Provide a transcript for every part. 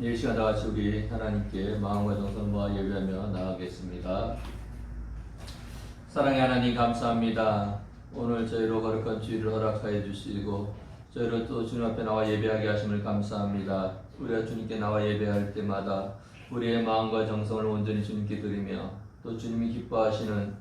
이 시간 다 같이 우리 하나님께 마음과 정성을 모아 예배하며 나아가겠습니다. 사랑의 하나님 감사합니다. 오늘 저희로 거룩한 주일을 허락하여 주시고 저희를 또 주님 앞에 나와 예배하게 하심을 감사합니다. 우리가 주님께 나와 예배할 때마다 우리의 마음과 정성을 온전히 주님께 드리며 또 주님이 기뻐하시는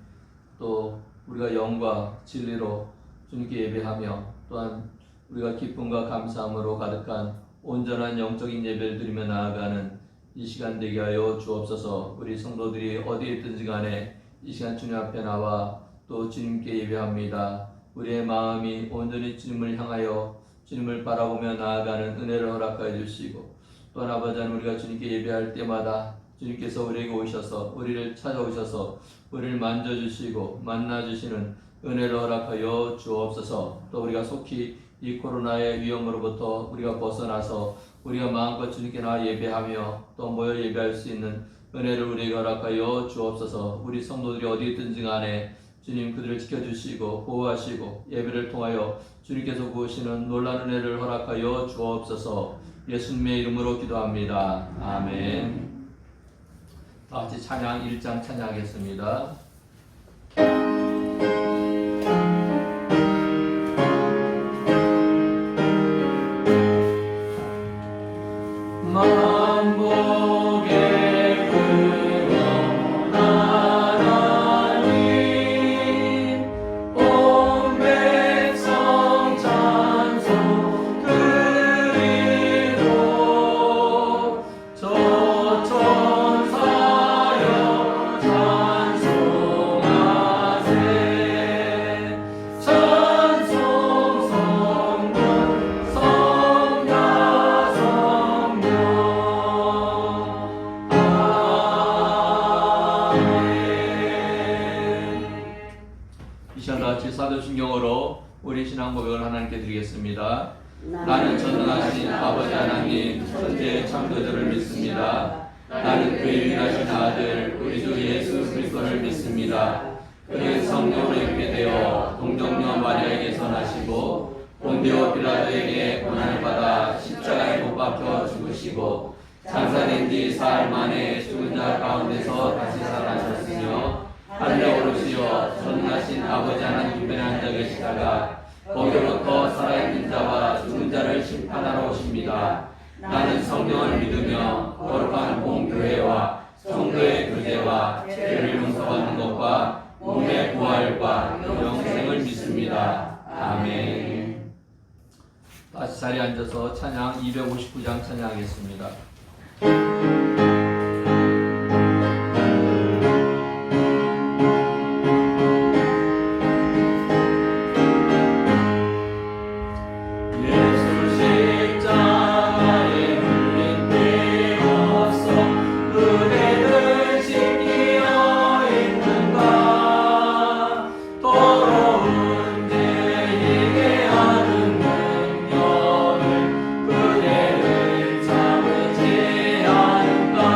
또 우리가 영과 진리로 주님께 예배하며 또한 우리가 기쁨과 감사함으로 가득한 온전한 영적인 예배를 드리며 나아가는 이 시간 되게 하여 주옵소서. 우리 성도들이 어디에 있든지 간에 이 시간 주님 앞에 나와 또 주님께 예배합니다. 우리의 마음이 온전히 주님을 향하여 주님을 바라보며 나아가는 은혜를 허락하여 주시고 또한 아버지 하나님 우리가 주님께 예배할 때마다 주님께서 우리에게 오셔서 우리를 찾아오셔서 우리를 만져주시고 만나주시는 은혜를 허락하여 주옵소서. 또 우리가 속히 이 코로나의 위험으로부터 우리가 벗어나서 우리가 마음껏 주님께 나와 예배하며 또 모여 예배할 수 있는 은혜를 우리에게 허락하여 주옵소서. 우리 성도들이 어디 있든지 간에 주님 그들을 지켜주시고 보호하시고 예배를 통하여 주님께서 부으시는 놀라운 은혜를 허락하여 주옵소서. 예수님의 이름으로 기도합니다. 아멘. 다 같이 찬양 1장 찬양하겠습니다. 사도신경으로 우리 신앙 고백을 하나님께 드리겠습니다. 나는 전능하신 아버지 하나님 천지의 창조주를 믿습니다. 나는 그의 유일하신 아들 우리 주 예수 그리스도를 믿습니다. 그는 성령으로 있게 되어 동정녀 마리아에게서 나시고 본디오 빌라도에게 고난을 받아 십자가에 못 박혀 죽으시고 장사된 뒤 사흘 만에 죽은 자 가운데서 다시 살아나셨으며 하늘에 오르시어 전능하신 아버지 하나님 우편에 앉아 계시다가 거기로부터 살아있는 자와 죽은 자를 심판하러 오십니다. 나는 성령을 믿으며 거룩한 공교회와 성도의 교제와 죄를 용서받는 것과 몸의 부활과 영생을 믿습니다. 아멘. 다시 자리에 앉아서 찬양 259장 찬양하겠습니다. 그대를 잡으지 않을까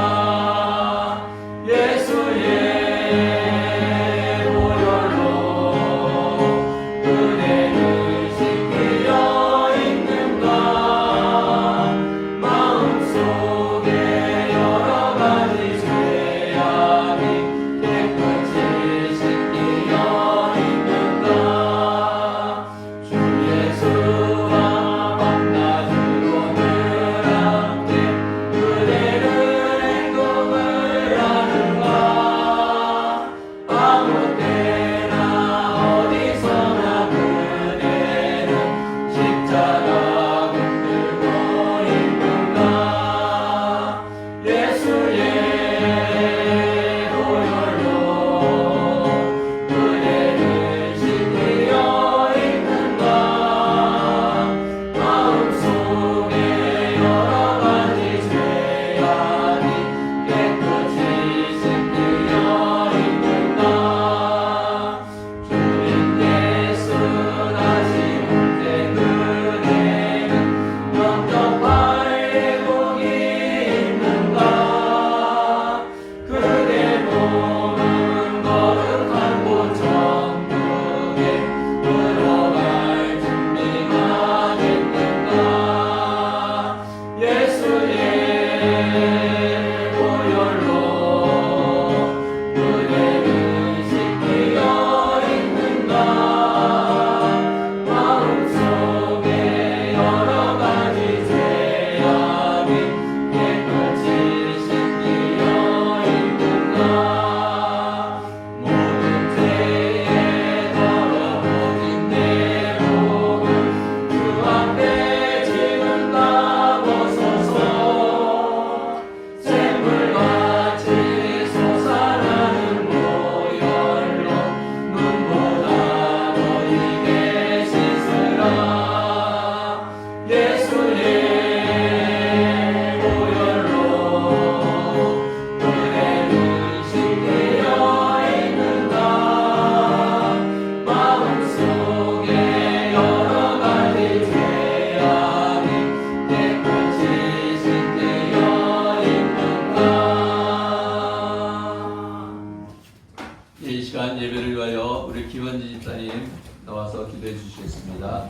기도해 주시겠습니다.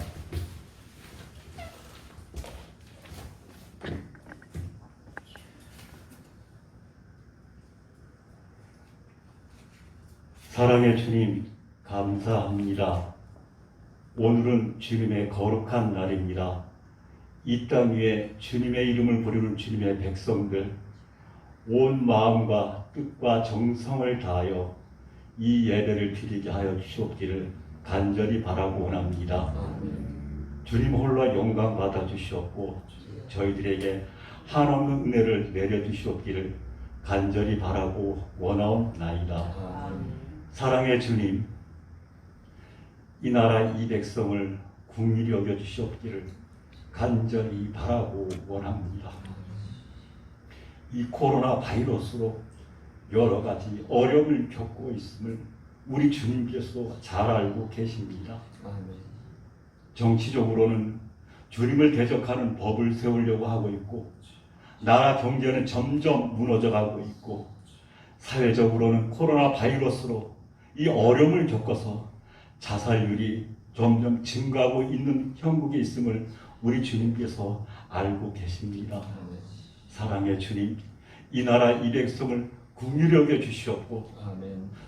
사랑의 주님, 감사합니다. 오늘은 주님의 거룩한 날입니다. 이 땅 위에 주님의 이름을 부르는 주님의 백성들, 온 마음과 뜻과 정성을 다하여 이 예배를 드리게 하여 주시옵기를 간절히 바라고 원합니다. 주님 홀로 영광 받아 주시옵고 저희들에게 한없는 은혜를 내려 주시옵기를 간절히 바라고 원하옵나이다. 사랑의 주님, 이 나라 이 백성을 긍휼히 여겨 주시옵기를 간절히 바라고 원합니다. 이 코로나 바이러스로 여러 가지 어려움을 겪고 있음을 우리 주님께서 잘 알고 계십니다. 정치적으로는 주님을 대적하는 법을 세우려고 하고 있고, 나라 경제는 점점 무너져가고 있고, 사회적으로는 코로나 바이러스로 이 어려움을 겪어서 자살률이 점점 증가하고 있는 형국에 있음을 우리 주님께서 알고 계십니다. 사랑의 주님, 이 나라 이 백성을 긍휼히 여겨 주시옵고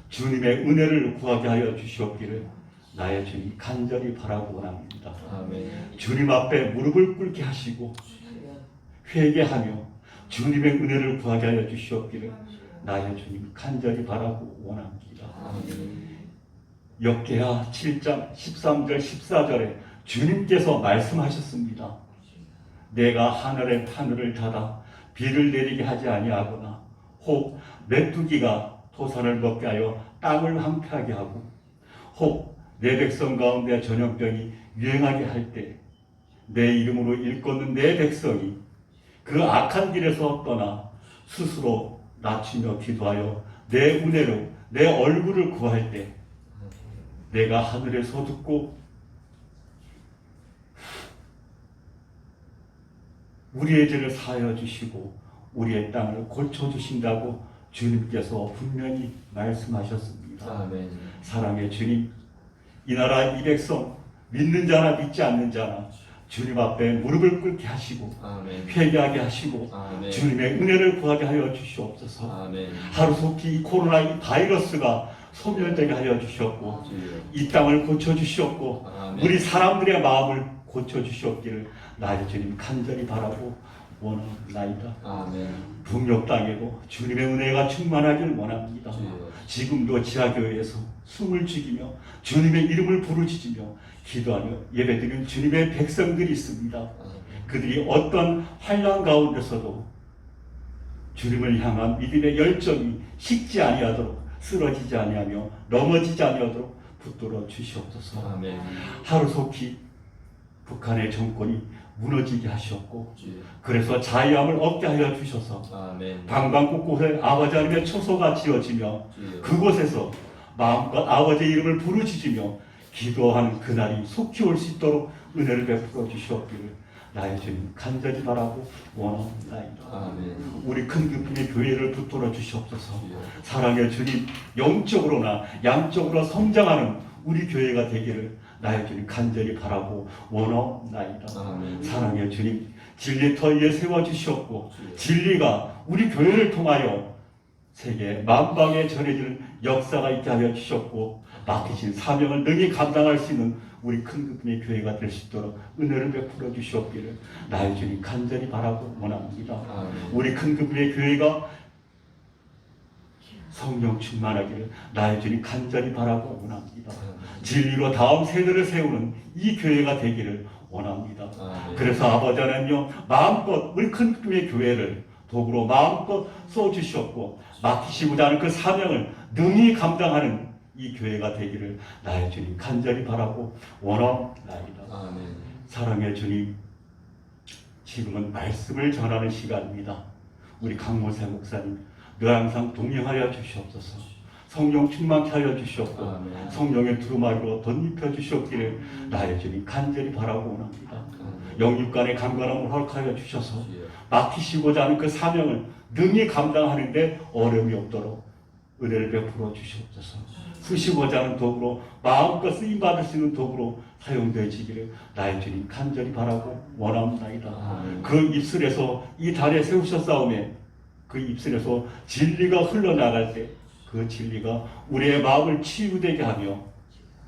주님의 은혜를 구하게 하여 주시옵기를 나의 주님 간절히 바라고 원합니다. 주님 앞에 무릎을 꿇게 하시고 회개하며 주님의 은혜를 구하게 하여 주시옵기를 나의 주님 간절히 바라고 원합니다. 역계하 7장 13절 14절에 주님께서 말씀하셨습니다. 내가 하늘을 닫아 비를 내리게 하지 아니하거나 혹 메뚜기가 토산을 먹게 하여 땅을 황폐하게 하고 혹 내 백성 가운데 전염병이 유행하게 할 때 내 이름으로 일컫는 내 백성이 그 악한 길에서 떠나 스스로 낮추며 기도하여 내 은혜로 내 얼굴을 구할 때 내가 하늘에서 듣고 우리의 죄를 사하여 주시고 우리의 땅을 고쳐주신다고 주님께서 분명히 말씀하셨습니다. 아멘. 사랑의 주님, 이 나라 이 백성 믿는 자나 믿지 않는 자나 주님 앞에 무릎을 꿇게 하시고 아멘. 회개하게 하시고 아멘. 주님의 은혜를 구하게 하여 주시옵소서. 아멘. 하루속히 이 코로나 이 바이러스가 소멸되게 하여 주시옵고 이 땅을 고쳐주시옵고 우리 사람들의 마음을 고쳐주시옵기를 나의 주님 간절히 바라고 원하나이다. 아멘. 북녘 땅에도 주님의 은혜가 충만하길 원합니다. 지금도 지하교회에서 숨을 죽이며 주님의 이름을 부르짖으며 기도하며 예배드리는 주님의 백성들이 있습니다. 그들이 어떤 환난 가운데서도 주님을 향한 믿음의 열정이 식지 아니하도록 쓰러지지 아니하며 넘어지지 아니하도록 붙들어 주시옵소서. 아멘. 하루속히 북한의 정권이 무너지게 하셨고 그래서 자유함을 얻게 하여 주셔서 방방 곳곳에 아버지 하나님의 초소가 지어지며 그곳에서 마음껏 아버지의 이름을 부르짖으며 기도하는 그날이 속히 올 수 있도록 은혜를 베풀어 주시옵기를 나의 주님 간절히 바라고 원하옵나이다. 우리 큰 기쁨의 교회를 붙들어 주시옵소서. 사랑의 주님, 영적으로나 양적으로 성장하는 우리 교회가 되기를 나의 주님 간절히 바라고 원하옵나이다. 사랑의 주님, 진리 터 위에 세워주시옵고 진리가 우리 교회를 통하여 세계 만방에 전해지는 역사가 있게 하여 주셨고 맡기신 사명을 능히 감당할 수 있는 우리 큰 기쁨의 교회가 될 수 있도록 은혜를 베풀어 주시옵기를 나의 주님 간절히 바라고 원합니다. 우리 큰 기쁨의 교회가 성령 충만하기를 나의 주님 간절히 바라고 원합니다. 진리로 다음 세대를 세우는 이 교회가 되기를 원합니다. 그래서 아버지 하나님요 마음껏 우리 큰 기쁨의 교회를 도구로 마음껏 써주셨고 맡기시고자 하는 그 사명을 능히 감당하는 이 교회가 되기를 나의 주님 간절히 바라고 원하옵나이다. 사랑의 주님, 지금은 말씀을 전하는 시간입니다. 우리 강모세 목사님 늘 항상 동행하여 주시옵소서. 성령 충만케 하여 주시옵고 성령의 두루마리로 덧입혀 주시옵기를 나의 주님 간절히 바라고 원합니다. 영육간의 강건함을 허락하여 주셔서 맡기시고자 하는 그 사명을 능히 감당하는 데 어려움이 없도록 은혜를 베풀어 주시옵소서. 쓰시고자 하는 도구로 마음껏 쓰임받을 수 있는 도구로 사용되어지기를 나의 주님 간절히 바라고 원합니다이다. 그 입술에서 이 달에 세우셨사오매 그 입술에서 진리가 흘러나갈 때 그 진리가 우리의 마음을 치유되게 하며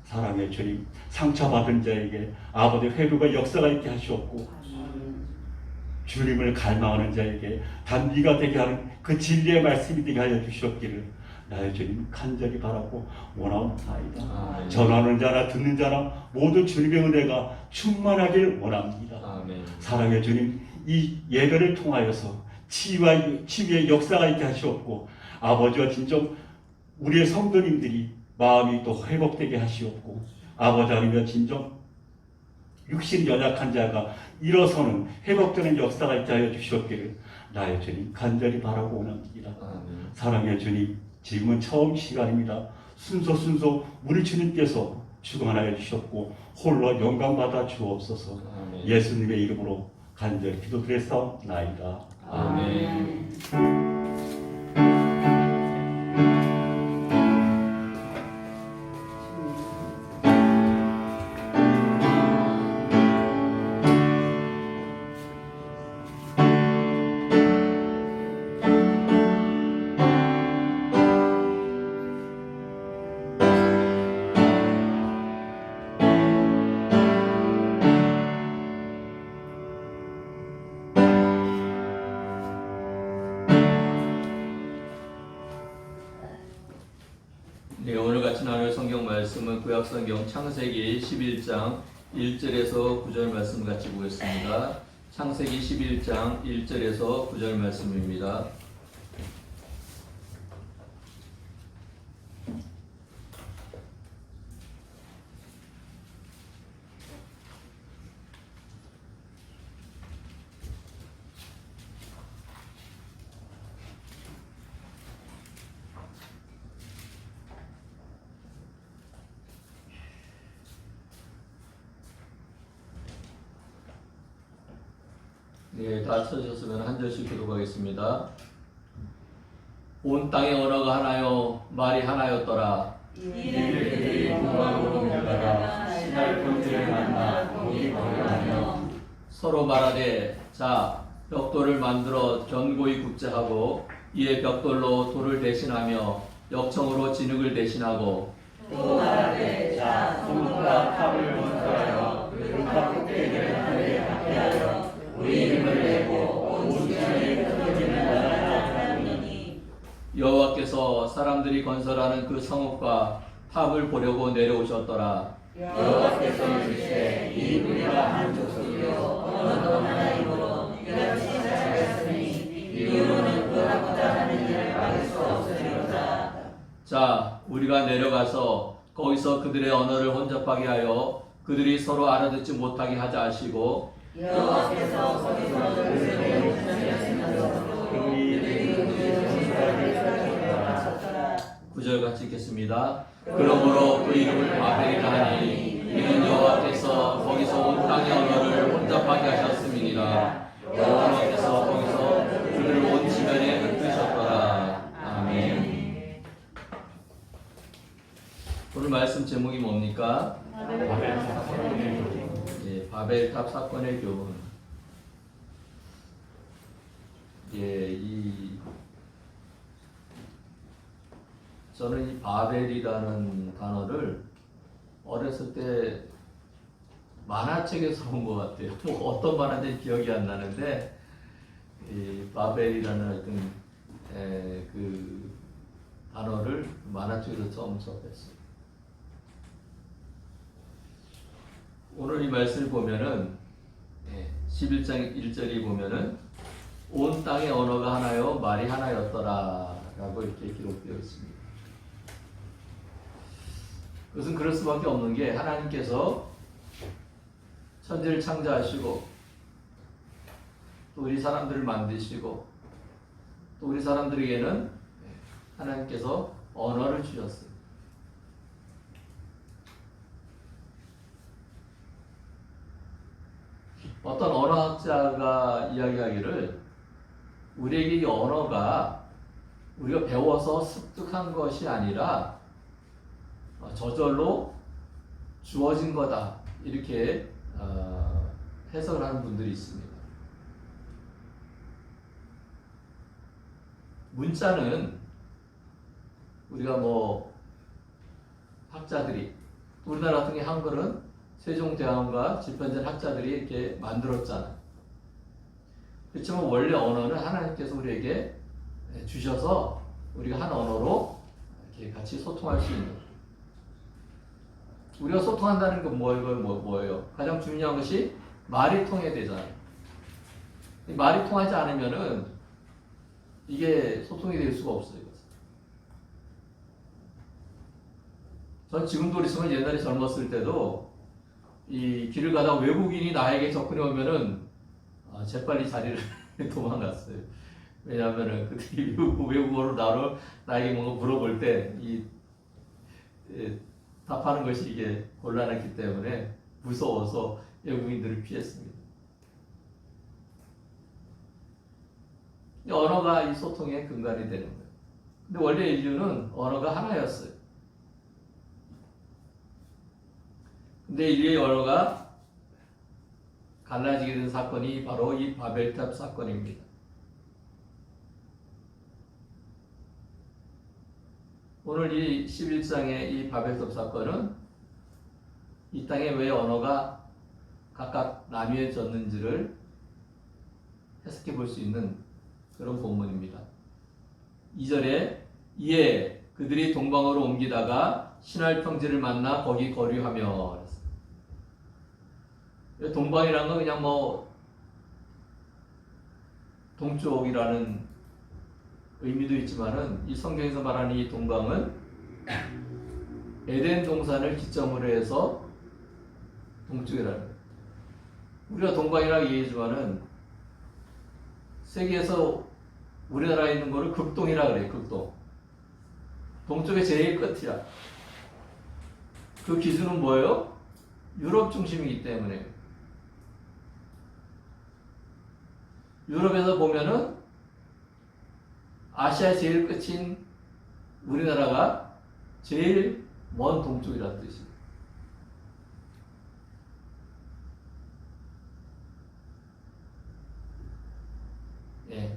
사랑의 주님 상처받은 자에게 아버지의 회복의 역사가 있게 하시옵고 주님을 갈망하는 자에게 단비가 되게 하는 그 진리의 말씀이 되게 하여 주시옵기를 나의 주님 간절히 바라고 원하옵나이다. 전하는 자나 듣는 자나 모두 주님의 은혜가 충만하길 원합니다. 아멘. 사랑의 주님 이 예배를 통하여서 치유의 역사가 있게 하시옵고 아버지와 진정 우리의 성도님들이 마음이 또 회복되게 하시옵고 아버지 아니면 진정 육신 연약한 자가 일어서는 회복되는 역사가 있게 하여 주시옵기를 나의 주님 간절히 바라고 원합니다. 아멘. 사랑의 주님 지금은 처음 시간입니다. 순서 우리 주님께서 주관하여 주셨고 홀로 영광받아 주옵소서. 아멘. 예수님의 이름으로 간절히 기도드렸사옵나이다. 아멘. 네, 오늘 같이 나눌 성경 말씀은 구약성경 창세기 11장 1절에서 9절 말씀 같이 보겠습니다. 창세기 11장 1절에서 9절 말씀입니다. 네, 다 찾으셨으면 한 절씩 기록하겠습니다. 온 땅의 언어가 하나요, 말이 하나였더라. 이들이 동방으로 밀려다가 시날 본질을 만나 거기 거류하며 서로 말하되 자 벽돌을 만들어 견고히 굽자하고 이에 벽돌로 돌을 대신하며 역청으로 진흙을 대신하고 또 말하되 자 성문과 탑을 건설하여 그탑 꼭대기를 하늘에 닿게 하여 우리 이름을 내고 온 지면에 흩어지는 나라라 하느니 여호와께서 사람들이 건설하는 그 성읍과 탑을 보려고 내려오셨더라. 여호와께서 이르시되 이 무리가 한 족속이요 언어도 하나이므로 이같이 잘하였으니 이유는 그 하고자 하는 일을 막을 수 없으리로다. 자 우리가 내려가서 거기서 그들의 언어를 혼잡하게 하여 그들이 서로 알아듣지 못하게 하자 하시고 여호와께서 거기서 그들의 목전이었으면서도 그들이 하셨더라. 9절 같이 읽겠습니다. 그러므로 그 이름을 바벨이라 하니 이는 여호와께서 거기서 온 땅의 언어를 혼잡하게 하셨음이니라. 여호와께서 거기서 그들을 온 지면에 흩으셨더라. 아멘. 오늘 말씀 제목이 뭡니까? 바벨탑 사건의 교훈. 저는 이 바벨이라는 단어를 어렸을 때 만화책에서 본 것 같아요. 어떤 만화인지 기억이 안 나는데 이 바벨이라는 어떤 그 단어를 만화책에서 처음 접했어요. 오늘 이 말씀을 보면은 11장 1절이 보면은 온 땅의 언어가 하나요 말이 하나였더라 라고 이렇게 기록되어 있습니다. 그것은 그럴 수밖에 없는 게 하나님께서 천지를 창조하시고 또 우리 사람들을 만드시고 또 우리 사람들에게는 하나님께서 언어를 주셨어요. 어떤 언어학자가 이야기하기를 우리에게 이 언어가 우리가 배워서 습득한 것이 아니라 저절로 주어진 거다 이렇게 해석을 하는 분들이 있습니다. 문자는 우리가 뭐 학자들이 우리나라 같은 게 한글은 세종대왕과 집현전 학자들이 이렇게 만들었잖아요. 그렇지만 원래 언어는 하나님께서 우리에게 주셔서 우리가 한 언어로 이렇게 같이 소통할 수 있는. 우리가 소통한다는 건 뭐예요? 가장 중요한 것이 말이 통해야 되잖아요. 말이 통하지 않으면은 이게 소통이 될 수가 없어요. 전 지금도 그렇지만 옛날에 젊었을 때도 이 길을 가다가 외국인이 나에게 접근해 오면은 재빨리 자리를 도망갔어요. 왜냐하면은 그들이 외국어로 나에게 뭔가 물어볼 때 답하는 것이 이게 곤란했기 때문에 무서워서 외국인들을 피했습니다. 언어가 이 소통의 근간이 되는 거예요. 근데 원래 인류는 언어가 하나였어요. 근데 인류의 언어가 갈라지게 된 사건이 바로 이 바벨탑 사건입니다. 오늘 이 11장의 이 바벨탑 사건은 이 땅에 왜 언어가 각각 나뉘어졌는지를 해석해 볼 수 있는 그런 본문입니다. 2절에 이에 그들이 동방으로 옮기다가 신할 평지를 만나 거기 거류하며. 동방이라는 건 그냥 뭐 동쪽이라는 의미도 있지만은 이 성경에서 말하는 이 동방은 에덴 동산을 기점으로 해서 동쪽이라는 거예요. 우리가 동방이라고 얘기하지만은 세계에서 우리나라에 있는 거를 극동이라 그래요. 극동. 동쪽의 제일 끝이야. 그 기준은 뭐예요? 유럽 중심이기 때문에. 유럽에서 보면은 아시아 제일 끝인 우리나라가 제일 먼 동쪽이라는 뜻이에요.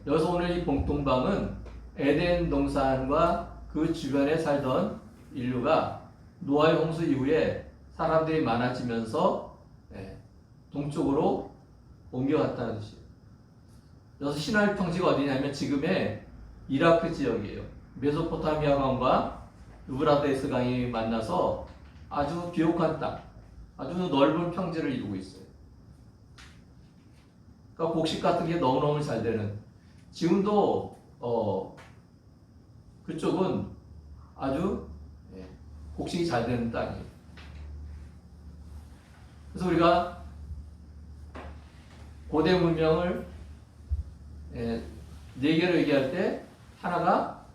여기서 오늘 이 동방은 에덴 동산과 그 주변에 살던 인류가 노아의 홍수 이후에 사람들이 많아지면서 동쪽으로 옮겨갔다는 뜻이에요. 여기서 시나이 평지가 어디냐면 지금의 이라크 지역이에요. 메소포타미아 강과 유브라데스 강이 만나서 아주 비옥한 땅, 아주 넓은 평지를 이루고 있어요. 그러니까 곡식 같은 게 너무너무 잘 되는, 지금도 그쪽은 아주 곡식이 잘 되는 땅이에요. 그래서 우리가 고대 문명을 네 개로 얘기할 때 하나가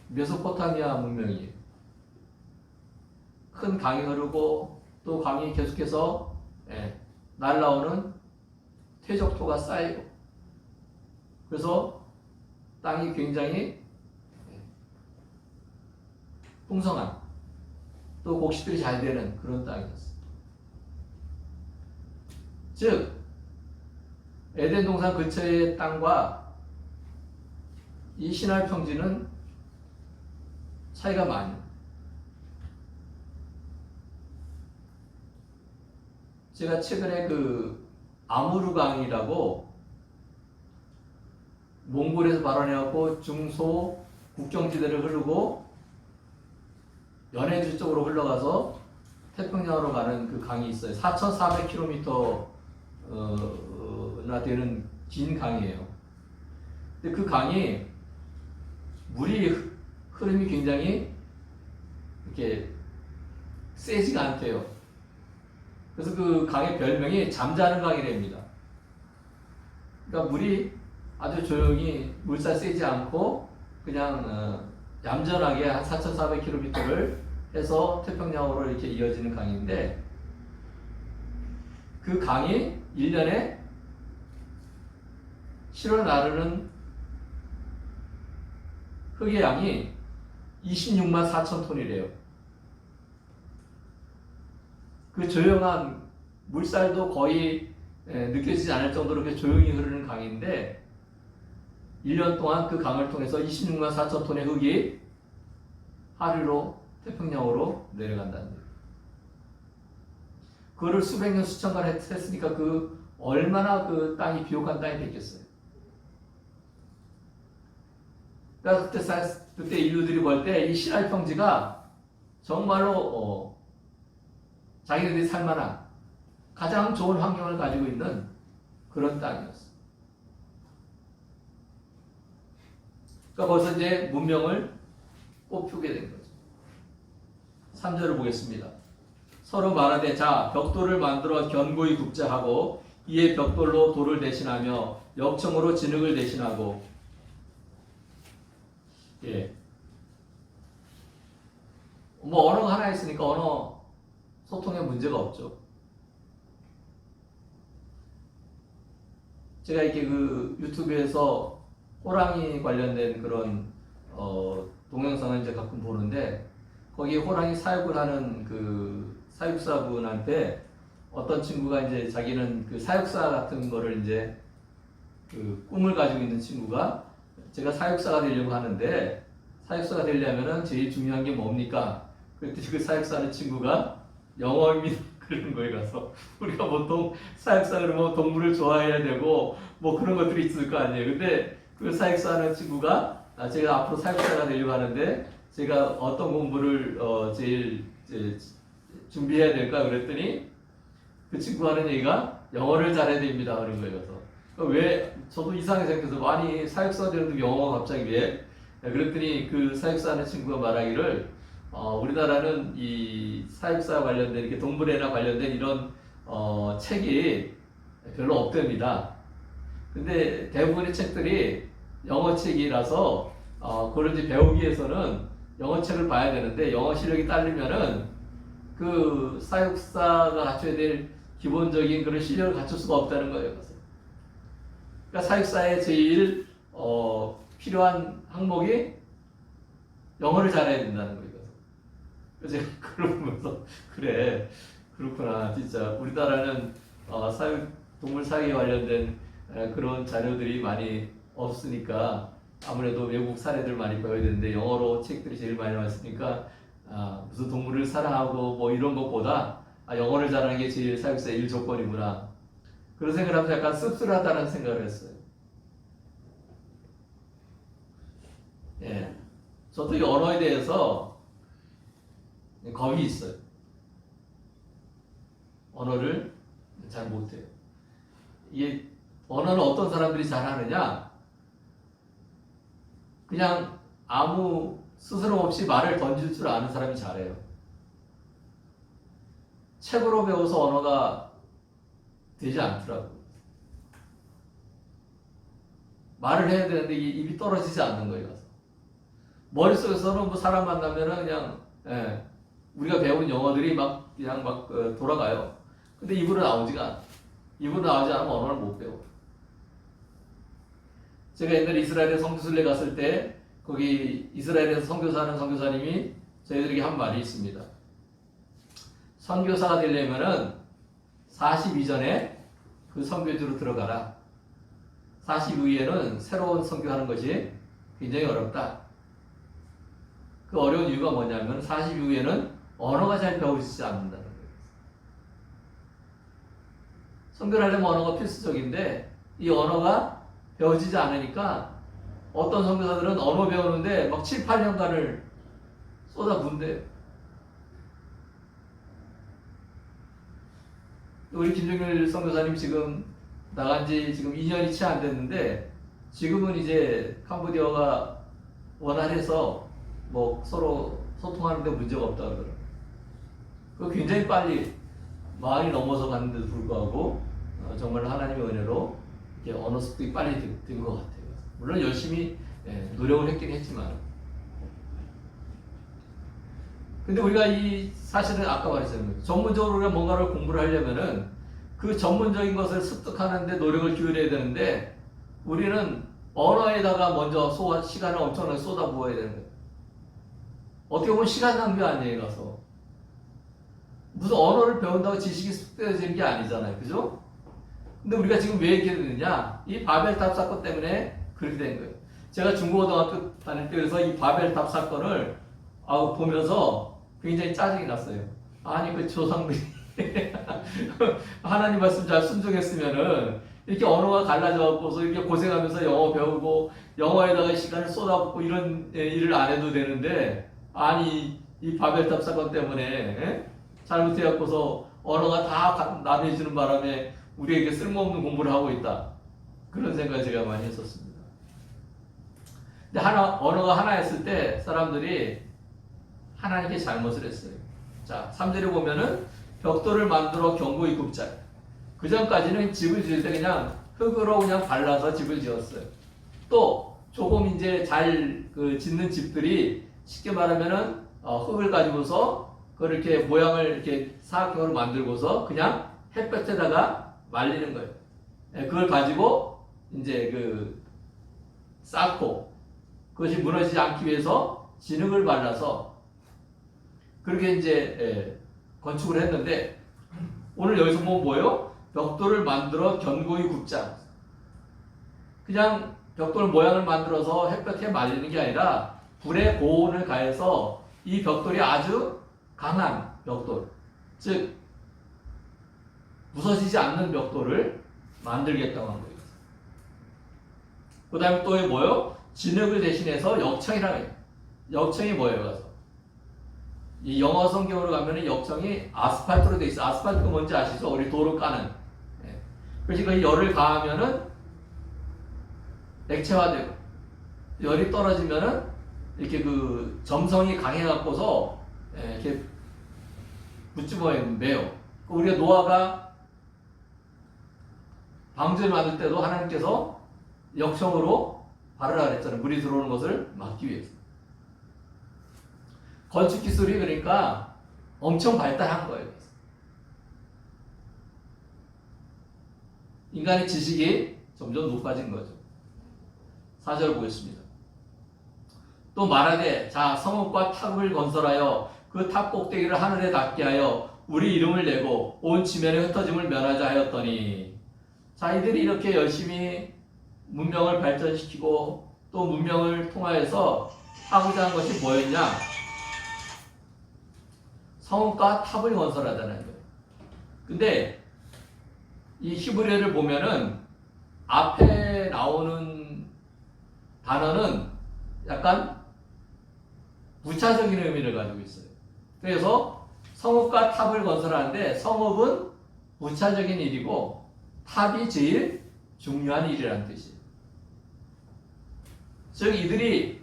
메소포타미아 문명이에요. 큰 강이 흐르고 또 강이 계속해서 날라오는 퇴적토가 쌓이고, 그래서 땅이 굉장히 풍성한, 또 곡식들이 잘 되는 그런 땅이었어요. 즉 에덴 동산 근처의 땅과 이 시나이 평지는 차이가 많이. 제가 최근에 그 아무르강이라고 몽골에서 발원해갖고 중소 국경지대를 흐르고 연해주 쪽으로 흘러가서 태평양으로 가는 그 강이 있어요. 4,400km나 되는 긴 강이에요. 근데 그 강이 물이 흐름이 굉장히 이렇게 세지가 않대요. 그래서 그 강의 별명이 잠자는 강이랍니다. 그러니까 물이 아주 조용히, 물살 세지 않고 그냥 얌전하게 한 4,400km를 해서 태평양으로 이렇게 이어지는 강인데, 그 강이 1년에 실어 나르는 흙의 양이 26만 4천 톤이래요. 그 조용한 물살도 거의 느껴지지 않을 정도로 그 조용히 흐르는 강인데 1년 동안 그 강을 통해서 26만 4천 톤의 흙이 하류로 태평양으로 내려간다는 거예요. 그거를 수백 년 수천간 했으니까 그 얼마나 그 땅이 비옥한 땅이 됐겠어요. 그러니까 그때 인류들이 볼 때 이 시나이 평지가 정말로 자기들이 살만한 가장 좋은 환경을 가지고 있는 그런 땅이었어요. 그러니까 벌써 이제 문명을 꽃피우게 된 거죠. 3절을 보겠습니다. 서로 말하되 자 벽돌을 만들어 견고히 굽자 하고 이에 벽돌로 돌을 대신하며 역청으로 진흙을 대신하고. 예. 뭐 언어가 하나 있으니까 언어 소통에 문제가 없죠. 제가 이렇게 그 유튜브에서 호랑이 관련된 그런 동영상을 이제 가끔 보는데 거기에 호랑이 사육을 하는 그 사육사분한테 어떤 친구가 이제 자기는 그 사육사 같은 거를 이제 그 꿈을 가지고 있는 친구가 제가 사육사가 되려고 하는데 사육사가 되려면은 제일 중요한 게 뭡니까? 그랬더니 그 사육사하는 친구가 영어입니다. 그런 거에 가서 우리가 보통 사육사 그러면 동물을 좋아해야 되고 뭐 그런 것들이 있을 거 아니에요. 근데 그 사육사하는 친구가 제가 앞으로 사육사가 되려고 하는데 제가 어떤 공부를 제일 준비해야 될까 그랬더니 그 친구가 하는 얘기가 영어를 잘해야 됩니다. 그런 거예요. 그래서 왜 저도 이상하게 생각해서 아니 사육사 되는데 영어가 갑자기 왜? 그랬더니 그 사육사하는 친구가 말하기를 우리나라는 이 사육사 관련된 이렇게 동물애나 관련된 이런 책이 별로 없답니다. 근데 대부분의 책들이 영어 책이라서 그걸 이제 배우기 위해서는 영어 책을 봐야 되는데 영어 실력이 딸리면은 그 사육사가 갖춰야 될 기본적인 그런 실력을 갖출 수가 없다는 거예요. 그러니까 사육사의 제일 필요한 항목이 영어를 잘해야 된다는 거예요. 그래서 제가 그걸 보면서 그래 그렇구나 진짜 우리나라는 동물 사육에 관련된 그런 자료들이 많이 없으니까 아무래도 외국 사례들 많이 배워야 되는데 영어로 책들이 제일 많이 나왔으니까 무슨 동물을 사랑하고 뭐 이런 것보다 영어를 잘하는 게 제일 사육사의 1조건이구나 그런 생각을 하면서 약간 씁쓸하다는 생각을 했어요. 예, 저도 이 언어에 대해서 겁이 있어요. 언어를 잘 못해요. 이게 언어는 어떤 사람들이 잘하느냐? 그냥 아무 스스럼 없이 말을 던질 줄 아는 사람이 잘해요. 책으로 배워서 언어가 되지 않더라고요. 말을 해야 되는데 입이 떨어지지 않는 거예요. 머릿속에서는 뭐 사람 만나면은 그냥 우리가 배운 영어들이 그냥 돌아가요. 근데 입으로 나오지가 않아. 입으로 나오지 않으면 언어를 못 배워. 제가 옛날에 이스라엘에 선교순례 갔을 때 거기 이스라엘에서 선교사하는 선교사님이 저희들에게 한 말이 있습니다. 선교사가 되려면은 40 이전에 그 선교지로 들어가라. 40 이후에는 새로운 선교하는 것이 굉장히 어렵다. 그 어려운 이유가 뭐냐면 40 이후에는 언어가 잘 배워지지 않는다는 거예요. 선교를 하려면 언어가 필수적인데 이 언어가 배워지지 않으니까 어떤 선교사들은 언어 배우는데 막 7, 8년간을 쏟아붓는데요. 우리 김종일 선교사님 지금 나간 지 지금 2년이 채 안 됐는데 지금은 이제 캄보디아가 원활해서 뭐 서로 소통하는데 문제가 없다 그러더라고요. 그 굉장히 빨리 많이 넘어서 갔는데도 불구하고 정말 하나님의 은혜로 이렇게 언어 습득이 빨리 된 것 같아요. 물론 열심히 노력을 했긴 했지만 근데 우리가 이 사실은 아까 말했잖아요. 전문적으로 우리가 뭔가를 공부를 하려면은 그 전문적인 것을 습득하는데 노력을 기울여야 되는데 우리는 언어에다가 먼저 시간을 엄청나게 쏟아부어야 되는 거예요. 어떻게 보면 시간 낭비 아니에요, 가서. 무슨 언어를 배운다고 지식이 습득되어지는 게 아니잖아요. 그죠? 근데 우리가 지금 왜 이렇게 되느냐? 이 바벨탑 사건 때문에 그렇게 된 거예요. 제가 중고등학교 다닐 때 그래서 이 바벨탑 사건을 보면서 굉장히 짜증이 났어요. 아니, 그 조상들이 하나님 말씀 잘 순종했으면은 이렇게 언어가 갈라져갖고서 이렇게 고생하면서 영어 배우고 영어에다가 시간을 쏟아붓고 이런 일을 안 해도 되는데, 아니, 이 바벨탑 사건 때문에 잘못해갖고서 언어가 다 나뉘어지는 바람에 우리에게 쓸모없는 공부를 하고 있다. 그런 생각을 제가 많이 했었습니다. 근데 언어가 하나였을 때 사람들이 하나님께 잘못을 했어요. 자, 3절에 보면은 벽돌을 만들어 견고히 굽자. 그 전까지는 집을 지을 때 그냥 흙으로 그냥 발라서 집을 지었어요. 또 조금 이제 잘 짓는 집들이 쉽게 말하면은 흙을 가지고서 그걸 이렇게 모양을 이렇게 사각형으로 만들고서 그냥 햇볕에다가 말리는 거예요. 그걸 가지고 이제 쌓고 그것이 무너지지 않기 위해서 진흙을 발라서 그렇게 이제 건축을 했는데, 오늘 여기서 뭐예요? 벽돌을 만들어 견고히 굽자. 그냥 벽돌 모양을 만들어서 햇볕에 말리는 게 아니라 불에 고온을 가해서 이 벽돌이 아주 강한 벽돌, 즉 부서지지 않는 벽돌을 만들겠다고 한 거예요. 그 다음에 또 뭐예요? 진흙을 대신해서 역청이라고 해요. 역청이 뭐예요? 가서 이 영어 성경으로 가면은 역청이 아스팔트로 돼 있어. 아스팔트가 뭔지 아시죠? 우리 도로 까는. 그래서 그 열을 가하면은 액체화되고, 열이 떨어지면은 이렇게 점성이 강해갖고서 이렇게 붙집어야 매요. 우리가 노아가 방주를 만들 때도 하나님께서 역청으로 바르라 그랬잖아요. 물이 들어오는 것을 막기 위해서. 건축 기술이 그러니까 엄청 발달한 거예요. 인간의 지식이 점점 높아진 거죠. 4절 보겠습니다. 또 말하되, 자, 성읍과 탑을 건설하여 그 탑 꼭대기를 하늘에 닿게 하여 우리 이름을 내고 온 지면의 흩어짐을 면하자 하였더니, 자, 이들이 이렇게 열심히 문명을 발전시키고 또 문명을 통하여서 하고자 한 것이 뭐였냐? 성읍과 탑을 건설하자는 거예요. 근데 이 히브리어를 보면은 앞에 나오는 단어는 약간 부차적인 의미를 가지고 있어요. 그래서 성읍과 탑을 건설하는데 성읍은 부차적인 일이고 탑이 제일 중요한 일이라는 뜻이에요. 즉 이들이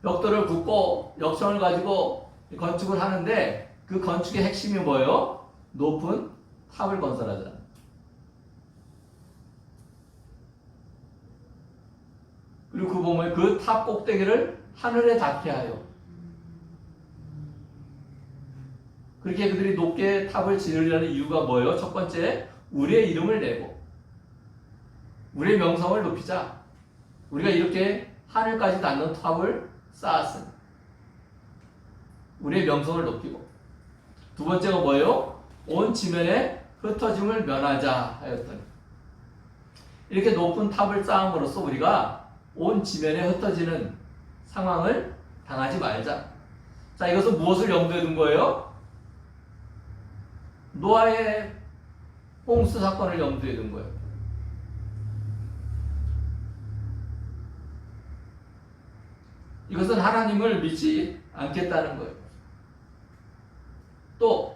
벽돌을 붓고 역청을 가지고 건축을 하는데 그 건축의 핵심이 뭐예요? 높은 탑을 건설하자. 그리고 그 보면 그 탑 꼭대기를 하늘에 닿게 하여. 그렇게 그들이 높게 탑을 지으려는 이유가 뭐예요? 첫 번째, 우리의 이름을 내고 우리의 명성을 높이자. 우리가 이렇게 하늘까지 닿는 탑을 쌓았으니 우리의 명성을 높이고, 두 번째가 뭐예요? 온 지면에 흩어짐을 면하자 하였더니, 이렇게 높은 탑을 쌓음으로써 우리가 온 지면에 흩어지는 상황을 당하지 말자. 자, 이것은 무엇을 염두에 둔 거예요? 노아의 홍수 사건을 염두에 둔 거예요. 이것은 하나님을 믿지 않겠다는 거예요. 또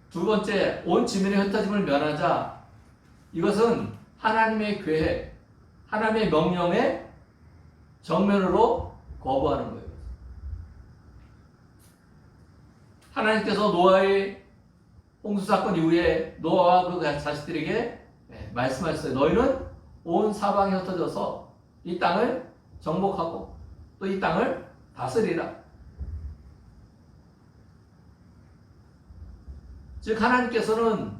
두 번째, 온 지면의 흩어짐을 면하자. 이것은 하나님의 계획, 하나님의 명령에 정면으로 거부하는 거예요. 하나님께서 노아의 홍수 사건 이후에 노아와 그 자식들에게 말씀하셨어요. 너희는 온 사방에 흩어져서 이 땅을 정복하고 또 이 땅을 다스리라. 즉 하나님께서는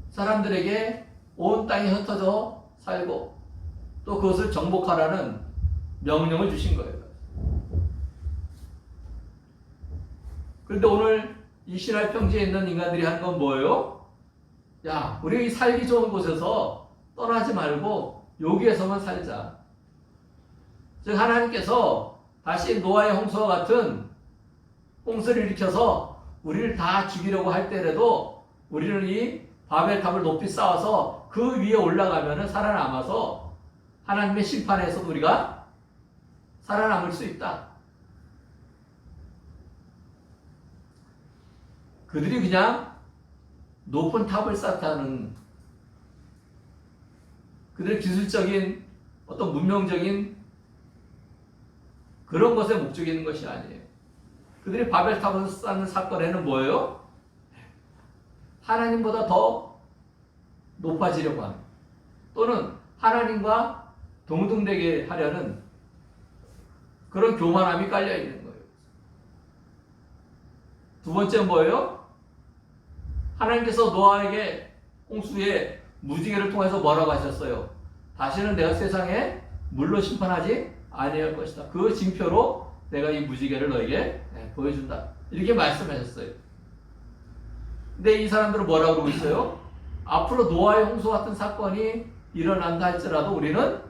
사람들에게 온 땅에 흩어져 살고 또 그것을 정복하라는 명령을 주신 거예요. 그런데 오늘 이 신할 평지에 있는 인간들이 하는 건 뭐예요? 야, 우리 살기 좋은 곳에서 떠나지 말고 여기에서만 살자. 즉 하나님께서 다시 노아의 홍수와 같은 홍수를 일으켜서 우리를 다 죽이려고 할 때라도 우리는 이 바벨탑을 높이 쌓아서 그 위에 올라가면 살아남아서 하나님의 심판에서 우리가 살아남을 수 있다. 그들이 그냥 높은 탑을 쌓다는 그들의 기술적인 어떤 문명적인 그런 것에 목적이 있는 것이 아니에요. 그들이 바벨탑을 쌓는 사건에는 뭐예요? 하나님보다 더 높아지려고 하는 또는 하나님과 동등되게 하려는 그런 교만함이 깔려 있는 거예요. 두 번째는 뭐예요? 하나님께서 노아에게 홍수의 무지개를 통해서 뭐라고 하셨어요? 다시는 내가 세상에 물로 심판하지 아니할 것이다. 그 징표로 내가 이 무지개를 너에게 보여준다. 이렇게 말씀하셨어요. 근데 이 사람들은 뭐라고 그러고 있어요? 앞으로 노아의 홍수 같은 사건이 일어난다 할지라도 우리는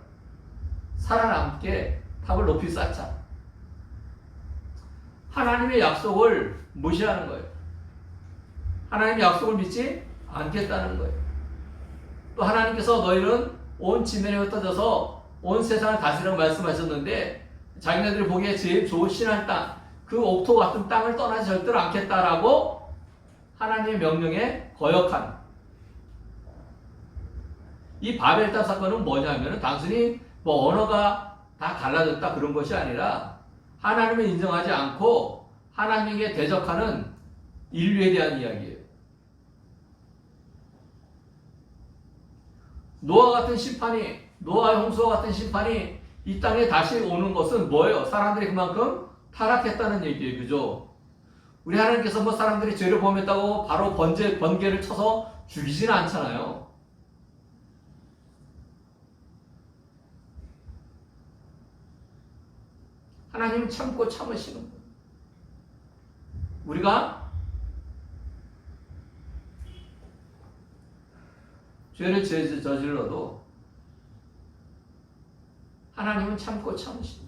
살아남게 탑을 높이 쌓자. 하나님의 약속을 무시하는 거예요. 하나님의 약속을 믿지 않겠다는 거예요. 또 하나님께서 너희는 온 지면에 흩어져서 온 세상을 다스리라고 말씀하셨는데 자기네들이 보기에 제일 좋은 신할 땅, 그 옥토 같은 땅을 떠나지 절대로 않겠다라고 하나님의 명령에 거역한 이 바벨탑 사건은 뭐냐면 단순히 뭐 언어가 다 달라졌다 그런 것이 아니라 하나님을 인정하지 않고 하나님에게 대적하는 인류에 대한 이야기예요. 노아의 홍수와 같은 심판이 이 땅에 다시 오는 것은 뭐예요? 사람들이 그만큼 타락했다는 얘기예요. 그죠? 우리 하나님께서 뭐 사람들이 죄를 범했다고 바로 번개를 쳐서 죽이지는 않잖아요. 하나님은 참고 참으시는 거예요. 우리가 죄를 저질러도 하나님은 참고 참으십니다.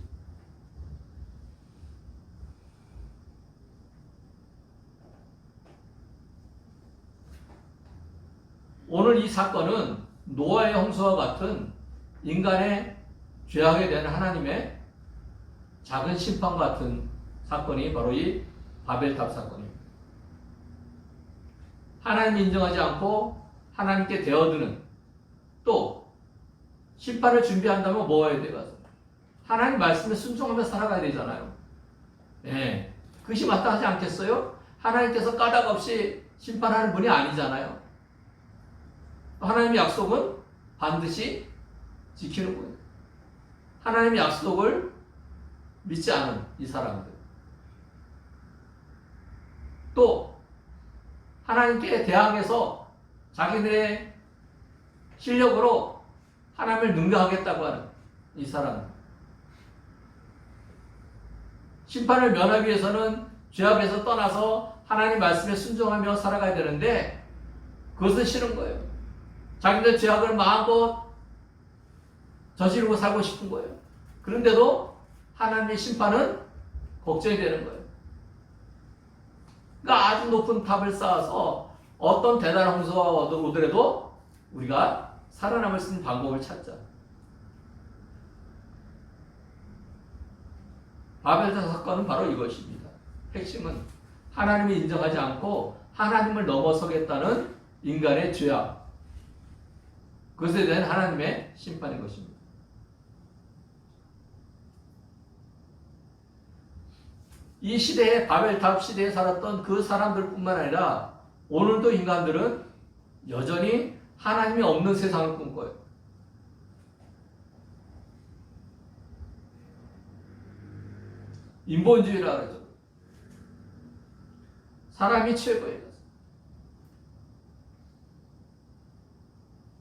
오늘 이 사건은 노아의 홍수와 같은 인간의 죄악에 대한 하나님의 작은 심판 같은 사건이 바로 이 바벨탑 사건입니다. 하나님을 인정하지 않고 하나님께 대어드는 또 심판을 준비한다면 뭐 해야 돼요? 하나님 말씀에 순종하며 살아가야 되잖아요. 예, 그것이 마땅하지 않겠어요? 하나님께서 까닭 없이 심판하는 분이 아니잖아요. 하나님의 약속은 반드시 지키는 거예요. 하나님의 약속을 믿지 않은 이 사람들. 또 하나님께 대항해서 자기들의 실력으로 하나님을 능가하겠다고 하는 이 사람들. 심판을 면하기 위해서는 죄악에서 떠나서 하나님 말씀에 순종하며 살아가야 되는데 그것은 싫은 거예요. 자기들 죄악을 마음껏 저지르고 살고 싶은 거예요. 그런데도 하나님의 심판은 걱정이 되는 거예요. 그러니까 아주 높은 탑을 쌓아서 어떤 대단한 홍수가 오더라도 우리가 살아남을 수 있는 방법을 찾자. 바벨탑 사건은 바로 이것입니다. 핵심은 하나님을 인정하지 않고 하나님을 넘어서겠다는 인간의 죄악. 그것에 대한 하나님의 심판인 것입니다. 이 시대에 바벨탑 시대에 살았던 그 사람들뿐만 아니라 오늘도 인간들은 여전히 하나님이 없는 세상을 꿈꿔요. 인본주의라 그러죠. 사람이 최고예요.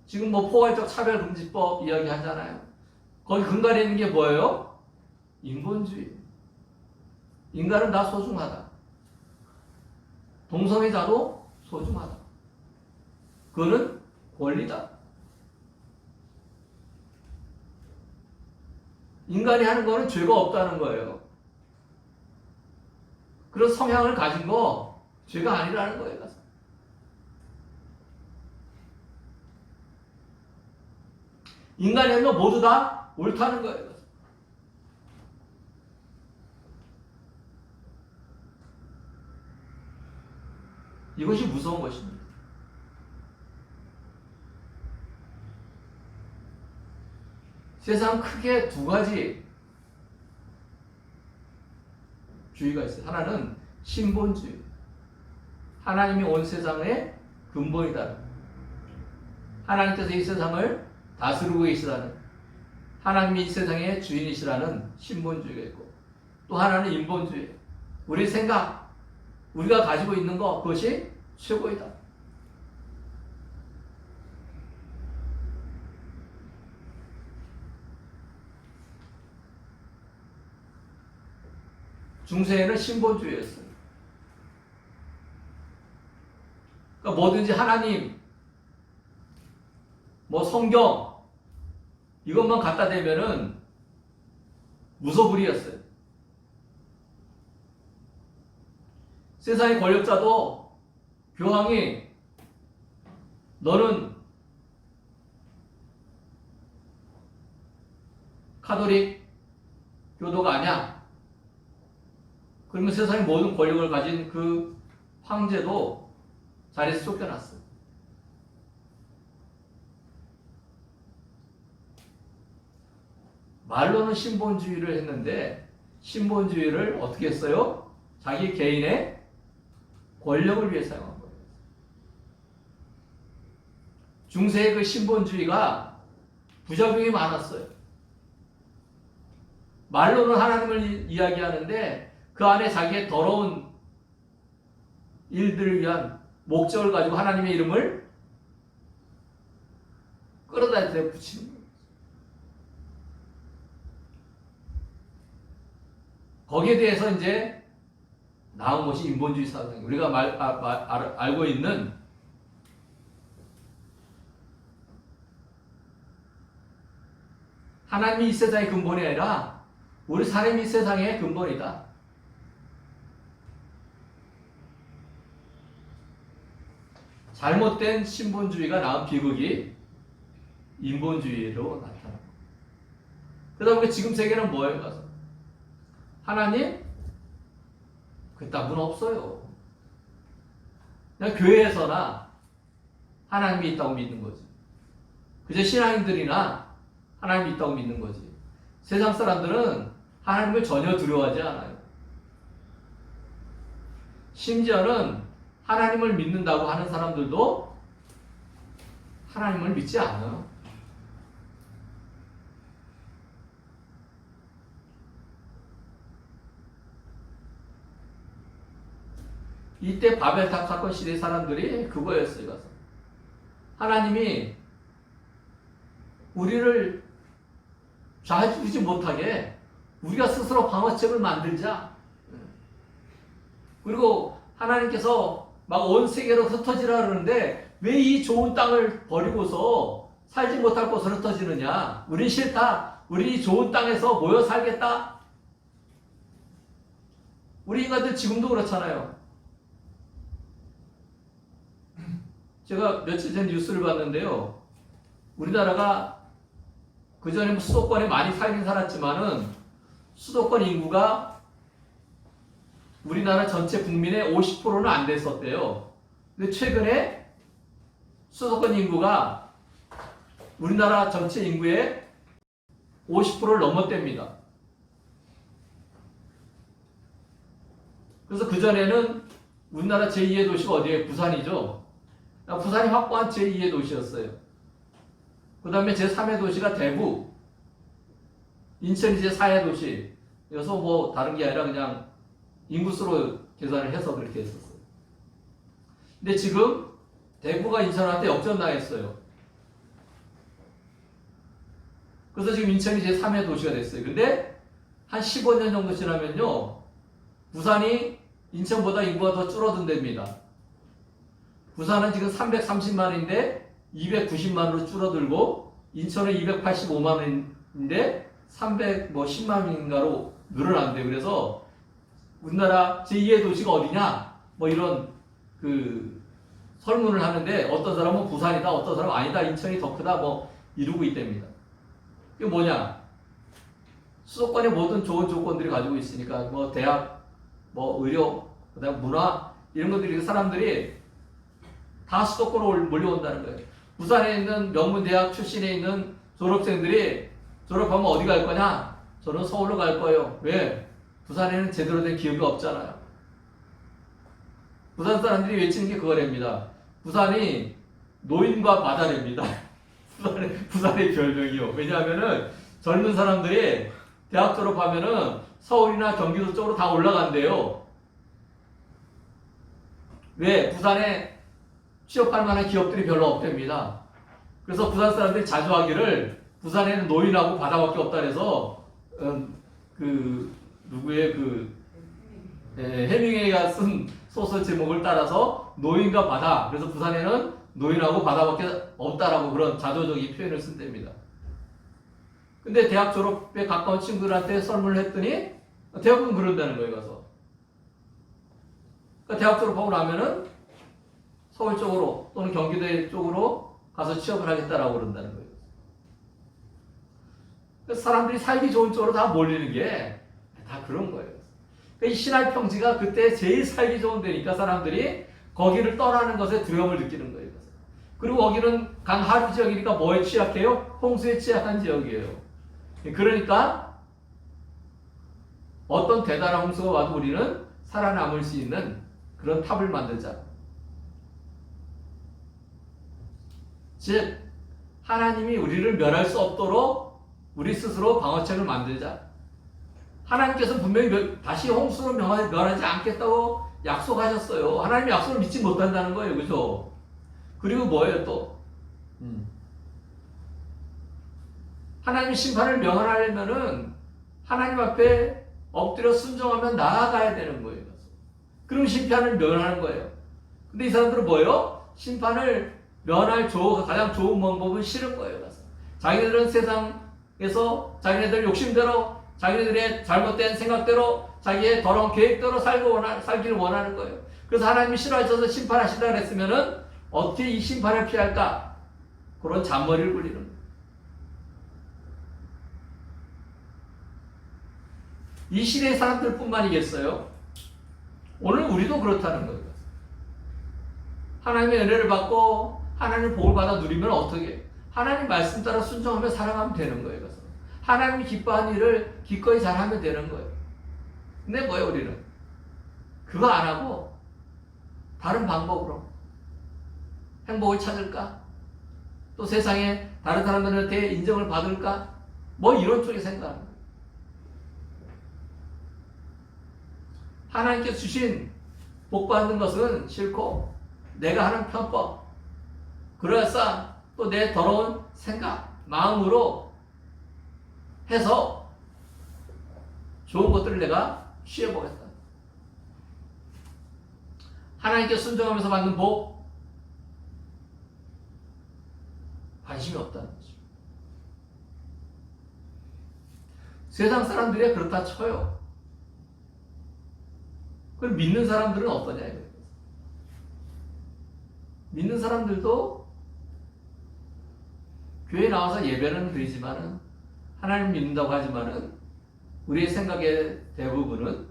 지금 뭐 포괄적 차별금지법 이야기 하잖아요. 거기 근간에 있는 게 뭐예요? 인본주의. 인간은 다 소중하다. 동성애자도 소중하다. 그거는 권리다. 인간이 하는 거는 죄가 없다는 거예요. 그런 성향을 가진 거 죄가 아니라는 거예요. 인간이 하는 거 모두 다 옳다는 거예요. 이것이 무서운 것입니다. 세상 크게 두 가지 주의가 있어요. 하나는 신본주의. 하나님이 온 세상의 근본이다. 하나님께서 이 세상을 다스리고 계시다는, 하나님이 이 세상의 주인이시라는 신본주의가 있고, 또 하나는 인본주의. 우리 생각, 우리가 가지고 있는 것, 그것이 최고이다. 중세에는 신본주의였어요. 그러니까 뭐든지 하나님, 뭐 성경, 이것만 갖다 대면은 무소불위였어요. 세상의 권력자도 교황이 너는 카톨릭 교도가 아니야. 그러면 세상의 모든 권력을 가진 그 황제도 자리에서 쫓겨났어요. 말로는 신본주의를 했는데 신본주의를 어떻게 했어요? 자기 개인의 권력을 위해 사용한 거예요. 중세의 그 신본주의가 부작용이 많았어요. 말로는 하나님을 이야기하는데 그 안에 자기의 더러운 일들을 위한 목적을 가지고 하나님의 이름을 끌어다 붙이는 거예요. 거기에 대해서 이제 나온 것이 인본주의 사상이에요. 우리가 알고 있는 하나님이 이 세상의 근본이 아니라 우리 사람이 이 세상의 근본이다. 잘못된 신본주의가 낳은 비극이 인본주의로 나타납니다. 그러다 보니까 지금 세계는 뭐예요? 가서 하나님? 그딴 분 없어요. 그냥 교회에서나 하나님이 있다고 믿는 거지. 그저 신앙인들이나 하나님이 있다고 믿는 거지. 세상 사람들은 하나님을 전혀 두려워하지 않아요. 심지어는 하나님을 믿는다고 하는 사람들도 하나님을 믿지 않아요. 이때 바벨탑 사건 시대 사람들이 그거였어요. 가서 하나님이 우리를 좌지우지 못하게 우리가 스스로 방어책을 만들자. 그리고 하나님께서 막 온 세계로 흩어지라 그러는데 왜 이 좋은 땅을 버리고서 살지 못할 곳으로 흩어지느냐? 우린 싫다. 우리 이 좋은 땅에서 모여 살겠다. 우리 인간들 지금도 그렇잖아요. 제가 며칠 전 뉴스를 봤는데요. 우리나라가 그전에 수도권에 많이 살긴 살았지만은 수도권 인구가 우리나라 전체 국민의 50%는 안 됐었대요. 근데 최근에 수도권 인구가 우리나라 전체 인구의 50%를 넘었답니다. 그래서 그전에는 우리나라 제2의 도시가 어디예요? 부산이죠. 부산이 확고한 제2의 도시였어요. 그 다음에 제3의 도시가 대구, 인천이 제4의 도시. 여기서 뭐 다른 게 아니라 그냥 인구수로 계산을 해서 그렇게 했었어요. 근데 지금 대구가 인천한테 역전당했어요. 그래서 지금 인천이 제3의 도시가 됐어요. 근데 한 15년 정도 지나면요, 부산이 인천보다 인구가 더 줄어든답니다. 부산은 지금 330만인데 290만으로 줄어들고, 인천은 285만인데 310만인가로 늘어난대요. 그래서 우리나라 제2의 도시가 어디냐? 뭐 이런 설문을 하는데, 어떤 사람은 부산이다, 어떤 사람은 아니다, 인천이 더 크다, 뭐 이루고 있답니다. 이게 뭐냐? 수도권의 모든 좋은 조건들이 가지고 있으니까, 뭐 대학, 뭐 의료, 그다음 문화, 이런 것들이 사람들이 다 수도권으로 몰려온다는 거예요. 부산에 있는 명문대학 출신에 있는 졸업생들이 졸업하면 어디 갈 거냐? 저는 서울로 갈 거예요. 왜? 부산에는 제대로 된 기업이 없잖아요. 부산 사람들이 외치는 게 그거랍니다. 부산이 노인과 바다랍니다. 부산의 별명이요. 왜냐하면은 젊은 사람들이 대학 졸업하면은 서울이나 경기도 쪽으로 다 올라간대요. 왜? 부산에 취업할 만한 기업들이 별로 없답니다. 그래서 부산 사람들이 자주 하기를, 부산에는 노인하고 바다밖에 없다 그래서 해밍웨이가 쓴 소설 제목을 따라서 노인과 바다, 그래서 부산에는 노인하고 바다밖에 없다라고 그런 자조적인 표현을 쓴답니다. 근데 대학 졸업에 가까운 친구들한테 설문을 했더니 대부분 그런다는 거예요. 가서 그러니까 대학 졸업하고 나면은 서울 쪽으로 또는 경기도 쪽으로 가서 취업을 하겠다라고 그런다는 거예요. 그래서 사람들이 살기 좋은 쪽으로 다 몰리는 게 다 그런 거예요. 그러니까 이 신할 평지가 그때 제일 살기 좋은 데니까 사람들이 거기를 떠나는 것에 두려움을 느끼는 거예요. 그리고 거기는 강하류 지역이니까 뭐에 취약해요? 홍수에 취약한 지역이에요. 그러니까 어떤 대단한 홍수가 와도 우리는 살아남을 수 있는 그런 탑을 만들자. 즉 하나님이 우리를 멸할 수 없도록 우리 스스로 방어책을 만들자. 하나님께서 분명히 다시 홍수로 멸하지 않겠다고 약속하셨어요. 하나님의 약속을 믿지 못한다는 거예요. 그죠? 그리고 뭐예요 또? 하나님의 심판을 면하려면은 하나님 앞에 엎드려 순종하면 나아가야 되는 거예요. 그럼 심판을 면하는 거예요. 근데 이 사람들은 뭐예요? 심판을 면할 가장 좋은 방법은 싫은 거예요. 자기네들은 세상에서 자기네들 욕심대로, 자기네들의 잘못된 생각대로, 자기의 더러운 계획대로 살기를 원하는 거예요. 그래서 하나님이 싫어하셔서 심판하시다 그랬으면은 어떻게 이 심판을 피할까? 그런 잔머리를 굴리는 거예요. 이 시대의 사람들뿐만이겠어요? 오늘 우리도 그렇다는 거예요. 하나님의 은혜를 받고 하나님의 복을 받아 누리면 어떻게? 하나님 말씀 따라 순종하며 살아가면 되는 거예요. 그래서 하나님이 기뻐하는 일을 기꺼이 잘하면 되는 거예요. 근데 뭐예요 우리는? 그거 안 하고 다른 방법으로 행복을 찾을까? 또 세상에 다른 사람들한테 인정을 받을까? 뭐 이런 쪽에 생각하는 거예요. 하나님께 주신 복 받는 것은 싫고 내가 하는 편법, 그래서 또 내 더러운 생각, 마음으로 해서 좋은 것들을 내가 취해보겠다. 하나님께 순종하면서 받는 복, 관심이 없다는 거죠. 세상 사람들이 그렇다 쳐요. 그럼 믿는 사람들은 어떠냐 이거예요. 믿는 사람들도 교회에 나와서 예배는 드리지만은 하나님 믿는다고 하지만은 우리의 생각의 대부분은